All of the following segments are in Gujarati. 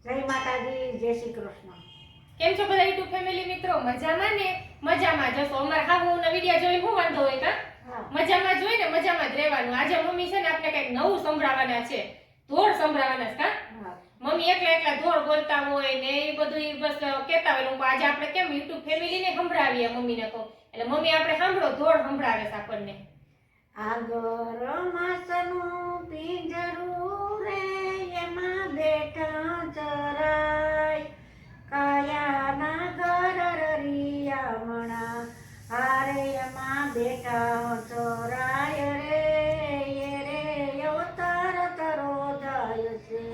જય માતાજી, જય શ્રી કૃષ્ણ. કેમ છો બધા યુટ્યુબ ફેમિલી મિત્રો? મજામાં ને? મજામાં જશો. અમારા હાહુના વિડિયો જોઈને હું વાંધો હોય કા? મજામાં જ હોય ને, મજામાં જ રહેવાનું. આજે મમ્મી છે ને આપણે કંઈક નવું સંભળાવવાના છે. ધોળ સંભળાવવાના છે કા? મમ્મી એકલા એકલા ધોળ બોલતા હોય ને એ બધું બસ કહેતા હોય. લોકો આજે આપણે કેમ યુટ્યુબ ફેમિલીને સંભળાવીએ મમ્મીને કહો. એટલે મમ્મી આપણે સાંભળો, ધોળ સંભળાવે છે આપણને. આગર માસનું પિંજરું રે એમાં બેઠા ચરાય કાયાના ઘર રરિયામણા હારે એમાં બેઠા ચરાય રે એ રે અવતાર તરો જાય છે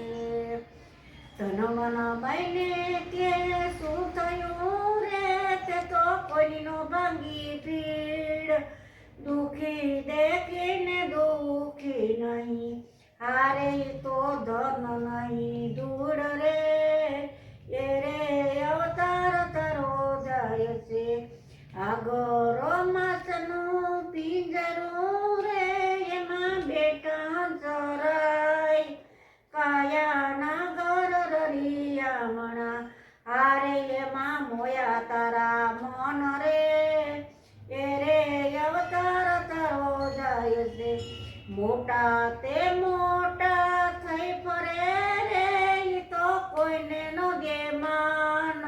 તન મન બાઈને કે શું થયું રે તે તો કોઈનો ભાંગી પીડ દુખી દેખીને દુખી નહીં હારે તો ધન નહીં દૂર રે એ રે અવતાર તરો જાય છે આગરો માસનું પિંજરું રે એમાં બેઠા ચરાય કાયાના ઘર રરિયામણા હારે એમાં મોયા તારા મન રે એ રે અવતાર તરો જાય છે મોટા તે મોટા થઈ ફરે રે ઈ તો કોઈને નો દે માન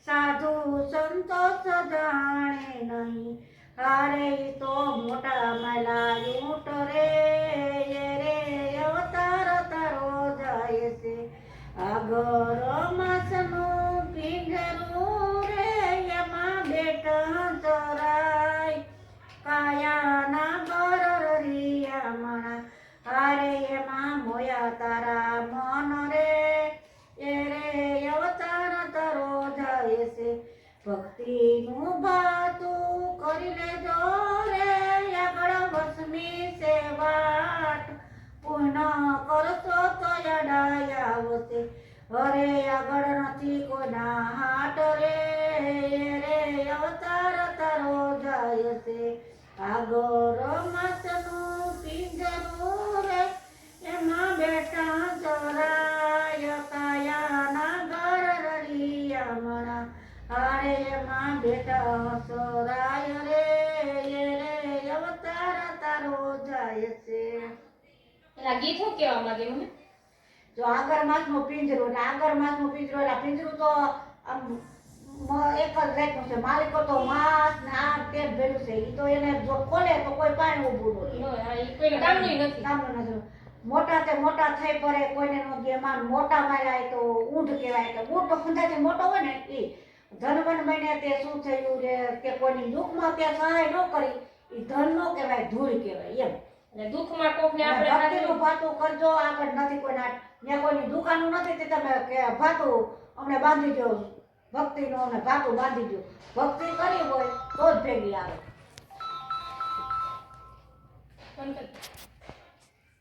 સાધુ સંતોષ જાણે નહીં હારે ઈ તો મોટા માલા ઊંટ રે એ રે અવતાર તરો જાય છે આગર માસનું પિંજરું રે એમાં બેઠા ચરાય કાયાના ઘર રરિયામણા હારે એમાં મોયા તારા મન રે એ રે અવતાર તરો જાય છે ભક્તિનું ભાતું કરી લેજો રે આગળ ભસ્મી છે વાટ પૂર્ણ કરશો તો યાદ આવશે અરે આગળ નથી કોના હાટ રે રે અવતાર તરો જાય છે આગળ માસનું પિંજરું રે એમાં બેઠા ચરાય કાયાના ઘર રરિયામણા હારે એમાં બેઠા ચરાય રે એ રે અવતાર તારો જાય છે. એના ગીત શું કહેવા માંગે મમ્મી? જો આગળ માસનું પિંજરું એટલે આગળ માસનું પિંજરું એટલે પિંજરું તો આમ એક જ જાતનું છે. માલિકો તો માસ ને આ તે ભેલું છે. ઈ તો એને જો ખોલે તો કોઈ પાણી ઊભું ન નો આ ઈ કોઈને કામનું નથી. કામનું નથી. મોટા તે મોટા થઈ પડે કોઈને નો દે માન મોટા માર્યા તો ઊંઢ કહેવાય. તો ઊંઢ તો ખુંધાથી મોટો હોય ને ઈ ધનવન બન્યા તે શું થયું રે કે કોઈની દુઃખમાં તે સહાય ન કરી ઈ ધન નો કહેવાય, ધૂળ કહેવાય એમ. અને દુઃખમાં કોકને આપણે ભક્તિનું ભાતું કરજો આગળ નથી કોઈના ત્યાં કોઈની દુકાનું નથી તે તમે કે ભાતું અમને બાંધી દો ભક્તિનું અમને ભાતું બાંધી દો. ભક્તિ કરી હોય તો જ ભેગી આવે.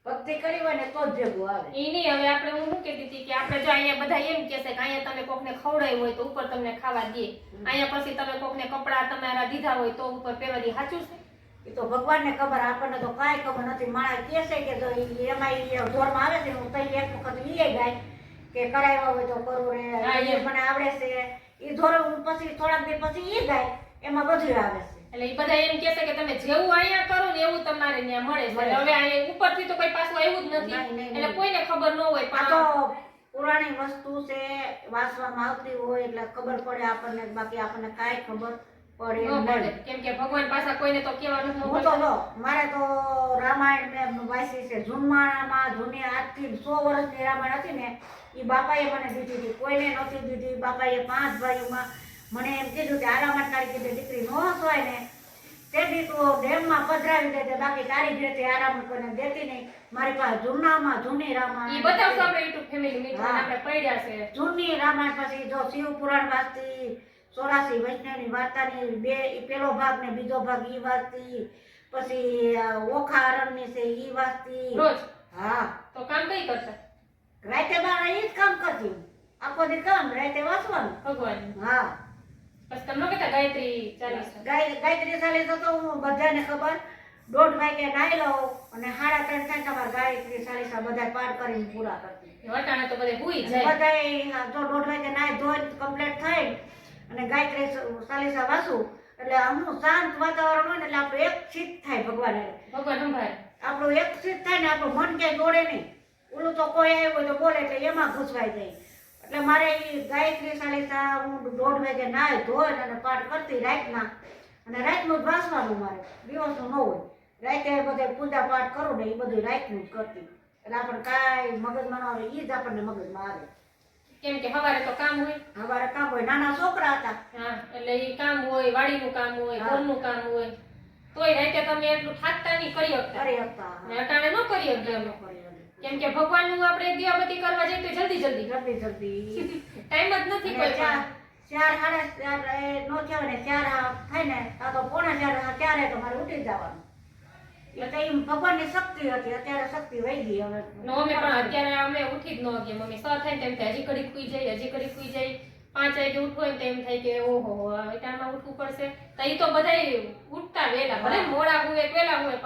ભક્તિ કરી હોય ને તો જ ભેગું આવે. ઈ નહીં હવે આપણે હું શું કહેતી હતી કે આપણે જો અહીંયા બધા એમ કહેશે કે અહીંયા તમે કોકને ખવડાવ્યું હોય તો ઉપર તમને ખાવા દે, અહીંયા પછી તમે કોકને કપડા તમારા દીધા હોય તો ઉપર પહેવા દે. સાચું છે? એ તો ભગવાનને ખબર, આપણને તો કાંઈ ખબર નથી. માણસ કહે છે કે જો એમાં ધોરમાં આવે છે હું તઈ એક વખત ઈ ગાય કે કરાવ્યા હોય તો કરું રે મને આવડે છે એ ધોર પછી થોડાક દી પછી ઈ ગાય એમાં બધું આવે છે. એટલે એ બધા એમ કહેશે કે તમે જેવું અહીંયા કરો ને એવું તમારે ત્યાં મળે છે. હવે અહીંયા ઉપરથી તો કોઈ પાછું આવ્યું જ નથી એટલે કોઈને ખબર ન હોય. આ તો પુરાણી વસ્તુ છે, વાંચવામાં આવતી હોય એટલે ખબર પડે આપણને, બાકી આપણને કાંઈ ખબર પડે કેમ કે ભગવાન પાછા કોઈને તો કહેવાનું ન હું તો જો મારે તો રામાયણ મેં વાંચી છે. જૂનમાળામાં જૂની આજથી 100 વર્ષની રામાયણ હતી ને એ બાપાએ મને દીધી હતી, કોઈને નથી દીધી. બાપાએ 5 ભાઈઓમાં મને એમ કીધું કે આ રામાયણ તારી કીધે દીકરી ન હોય ને તે દી તું ડેમમાં પધરાવી દેજે, બાકી તારી ઘરેથી આરામ કોઈને દેતી નહીં. મારી પાસે જૂનામાં જૂની રામાયણ ઈ બતાવશો આપણે યુટ્યુબ ફેમિલી મિત્રોને આપણે પડ્યા છે. જૂની રામાયણ પછી જો શિવ પુરાણ વાંચતી, 84 વૈષ્ણવની વાર્તાની બે પેલો ભાગ ને બીજો ભાગ ઈ વાંચતી, પછી ઓખા અરણની છે ઈ વાંચતી રોજ. હા તો કામ કઈ કરતા? રાતે બાર ઈ જ કામ કરતી. આખો દી કામ, રાતે વાંચવાનું ભગવાન. હા બસ તમને કહેતા ગાયત્રી ચાલીસા. ગાયત્રી ચાલીસા તો હું બધાને ખબર, 1:30 વાગે નાઈ લઉં અને 3:30 થાય તમારે ગાયત્રી ચાલીસા બધા પાઠ કરીને પૂરા કરતી. વટાણે તો બધે ભૂઈ જાય. બધાય જો 1:30 વાગે નાઈ ધોઈ કમ્પ્લીટ થઈ અને ગાયત્રી ચાલીસા વાંચું એટલે આમનું શાંત વાતાવરણ હોય ને એટલે આપણું એક ચિત્ત થાય ભગવાન હારે. ભગવાન સંભાળે. આપણું એક ચિત્ત થાય ને આપણું મન ક્યાંય દોડે નહીં. ઓલું તો કોઈ આવ્યું હોય તો બોલે એટલે એમાં ઘૂસવાઈ જાય. એટલે મારે એ ગાયત્રી ચાલીસા હું 1:30 વાગે નાઈ ધોઈ અને પાઠ કરતી રાતના. અને રાતનું જ વાંચવાનું મારે, દિવસનું ન હોય. રાતે બધે પૂજા પાઠ કરું ને એ બધું રાતનું જ કરતી. એટલે આપણને કાંઈ મગજમાં ન આવે, એ જ આપણને મગજમાં આવે. કેમ કે સવારે તો કામ હોય. અમારે કામ હોય, નાના છોકરા હતા. હા, એટલે એ કામ હોય, વાડીનું કામ હોય, ઘરનું કામ હોય. તોય રાતે તમે એટલું થાકતા નહીં કરી શકતા. કરી શકતા. ને અટાણે ન કરી શકતા અમે. કેમ કે ભગવાનનું આપણે દીવાબત્તી કરવા જઈએ તો જલ્દી જલ્દી ટાઈમ જ નથી કોઈ પાસે. 4 સાડા 4 નો થયો ને 4 થાય ને આ તો 3:45 ત્યારે તો મારે ઉઠી જવાનું. એટલે એ ભગવાનની શક્તિ હતી, અત્યારે શક્તિ વહી ગઈ હવે. નો અમે પણ અત્યારે અમે ઉઠી જ ન શકીએ. મમ્મી 6 થાય ને તેમ થાય હજી ઘડીક સુઈ જાય, હજી ઘડીક સુઈ જાય. 5 વાગે ઉઠવું હોય ને તેમ થાય કે ઓહો હવે ટાઈમમાં ઉઠવું પડશે. તો એ તો બધાય ઉઠતા વહેલા, ભલે મોડા હોય વહેલા હોય,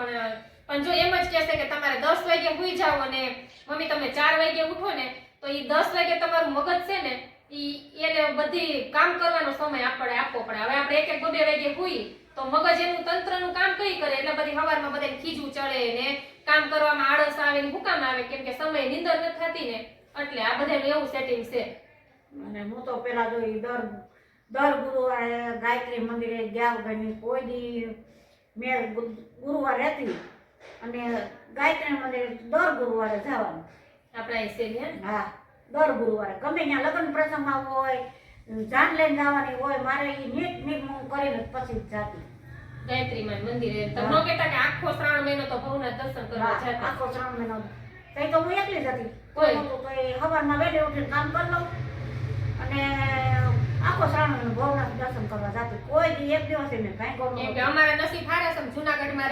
પણ જો એમ જ કહેશે કે તમારે 10 વાગે સુઈ જાઓ અને મમ્મી તમે 4 વાગે ઉઠો ને તો એ 10 વાગે તમારું મગજ છે ને એને બધી કામ કરવાનો સમય આપણે આપવો પડે. હવે આપણે 1-2 વાગે સુઈ તો મગજ એનું તંત્રનું કામ કઈ કરે એટલે બધી સવારમાં બધાને ખીજવું ચડે ને કામ કરવામાં આળસ આવે ને હુકામ આવે. કેમ કે સમય નીંદર નથી થતી ને એટલે આ બધાનું એવું સેટિંગ છે. અને હું તો પેલા જો દર ગુરુવારે ગાયત્રી મંદિરે ગયા વગરની કોઈ દી મેં ગુરુવાર રહેતી અને ગાયત્રી મંદિરે દર ગુરુવારે જવાનું. આપણા એ છે ને. હા, દર ગુરુવારે ગમે ત્યાં લગ્ન પ્રસંગમાં હોય, જાન લઈને જવાની હોય, મારે એ નીટ હું કરીને પછી જ જાતી. ગાયત્રીમાં મંદિરે તો ન કહેતા કે આખો શ્રાવણ મહિનો તો ભવનાથ દર્શન કરવા જતા. આખો શ્રાવણ મહિનો તઈ તો હું એકલી જ હતી. કોઈ નહોતું તો એ સવારમાં વહેલી ઉઠીને કામ કરી લઉં અને આખો શ્રાવણ મહિનો ભવનાથ દર્શન કરવા જાતી. કોઈ દી એક દિવસ મેં કાંઈ કેમ કે અમારા નસીબ હારા છે જુનાગઢમાં